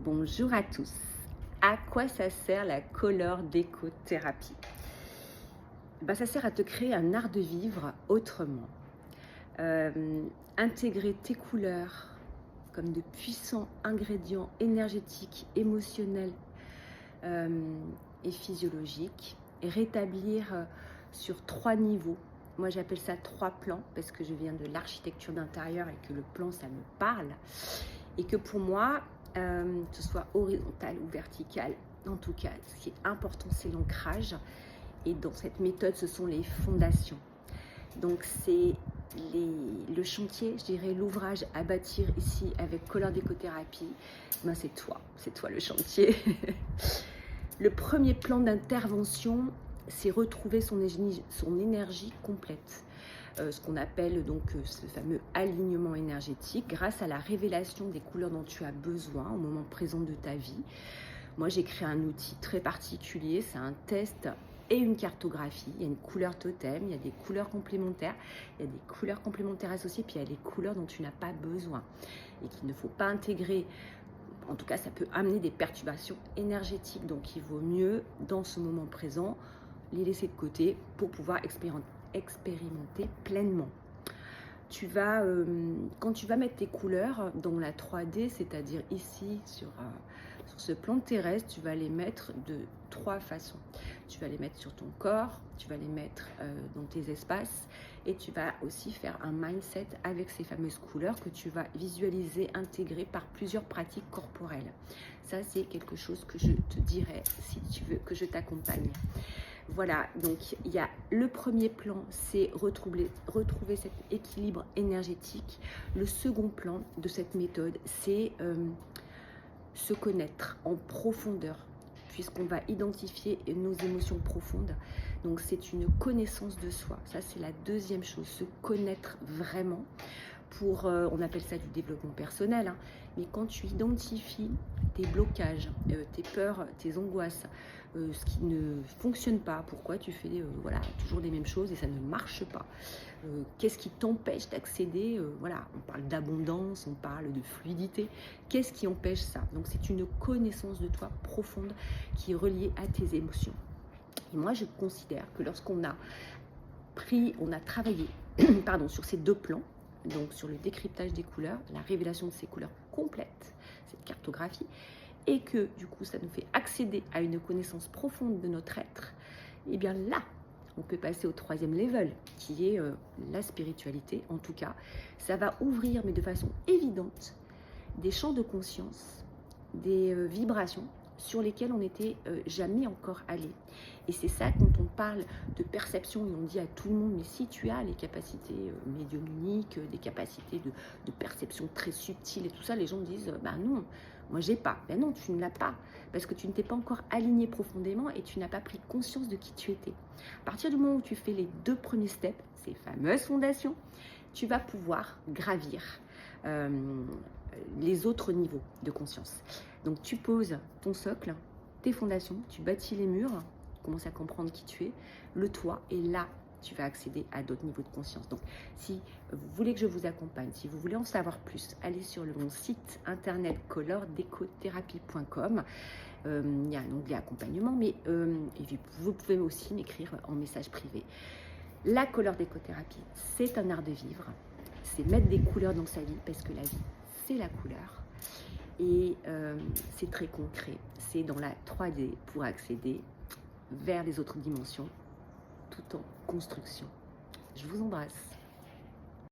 Bonjour à tous. À quoi ça sert la color déco-thérapie? Ça sert à te créer un art de vivre autrement. Intégrer tes couleurs comme de puissants ingrédients énergétiques, émotionnels et physiologiques, et rétablir sur 3 niveaux. Moi, j'appelle ça 3 plans parce que je viens de l'architecture d'intérieur et que le plan, ça me parle. Et que pour moi, que ce soit horizontal ou vertical, en tout cas, ce qui est important, c'est l'ancrage. Et dans cette méthode, ce sont les fondations. Donc, c'est le chantier, je dirais, l'ouvrage à bâtir ici avec Color Déco-Thérapie. C'est toi le chantier. Le premier plan d'intervention, c'est retrouver son énergie complète. Ce qu'on appelle donc ce fameux alignement énergétique grâce à la révélation des couleurs dont tu as besoin au moment présent de ta vie. Moi, j'ai créé un outil très particulier, c'est un test et une cartographie. Il y a une couleur totem, il y a des couleurs complémentaires, il y a des couleurs complémentaires associées, puis il y a les couleurs dont tu n'as pas besoin et qu'il ne faut pas intégrer. En tout cas, ça peut amener des perturbations énergétiques, donc il vaut mieux, dans ce moment présent, les laisser de côté pour pouvoir expérimenter pleinement. Quand tu vas mettre tes couleurs dans la 3D, c'est-à-dire ici sur ce plan terrestre, tu vas les mettre de 3 façons. Tu vas les mettre sur ton corps, tu vas les mettre dans tes espaces et tu vas aussi faire un mindset avec ces fameuses couleurs que tu vas visualiser, intégrer par plusieurs pratiques corporelles. Ça, c'est quelque chose que je te dirais si tu veux que je t'accompagne. Voilà, donc il y a le premier plan, c'est retrouver cet équilibre énergétique. Le second plan de cette méthode, c'est se connaître en profondeur, puisqu'on va identifier nos émotions profondes. Donc c'est une connaissance de soi. Ça, c'est la deuxième chose, se connaître vraiment. On appelle ça du développement personnel, hein. Mais quand tu identifies tes blocages, tes peurs, tes angoisses, ce qui ne fonctionne pas, pourquoi tu fais toujours les mêmes choses et ça ne marche pas, qu'est-ce qui t'empêche d'accéder, on parle d'abondance, on parle de fluidité, qu'est-ce qui empêche ça? Donc c'est une connaissance de toi profonde qui est reliée à tes émotions. Et moi, je considère que lorsqu'on a travaillé sur ces 2 plans, donc sur le décryptage des couleurs, la révélation de ces couleurs complètes, cette cartographie, et que du coup ça nous fait accéder à une connaissance profonde de notre être, et bien là, on peut passer au 3e level, qui est la spiritualité. En tout cas, ça va ouvrir, mais de façon évidente, des champs de conscience, des vibrations sur lesquelles on n'était jamais encore allé. Et c'est ça, quand on parle de perception et on dit à tout le monde, mais si tu as les capacités médiumniques, des capacités de perception très subtiles et tout ça, les gens disent, non, moi j'ai pas. Ben non, tu ne l'as pas, parce que tu ne t'es pas encore aligné profondément et tu n'as pas pris conscience de qui tu étais. À partir du moment où tu fais les 2 premiers steps, ces fameuses fondations, tu vas pouvoir gravir les autres niveaux de conscience. Donc tu poses ton socle, tes fondations, tu bâtis les murs, tu commences à comprendre qui tu es, le toit, et là tu vas accéder à d'autres niveaux de conscience. Donc si vous voulez que je vous accompagne, si vous voulez en savoir plus, allez sur mon site internet colordécotherapie.com. Il y a un onglet accompagnement, mais et vous pouvez aussi m'écrire en message privé. La color décothérapie, c'est un art de vivre, c'est mettre des couleurs dans sa vie, parce que la vie, c'est la couleur. Et c'est très concret, c'est dans la 3D pour accéder vers les autres dimensions, tout en construction. Je vous embrasse.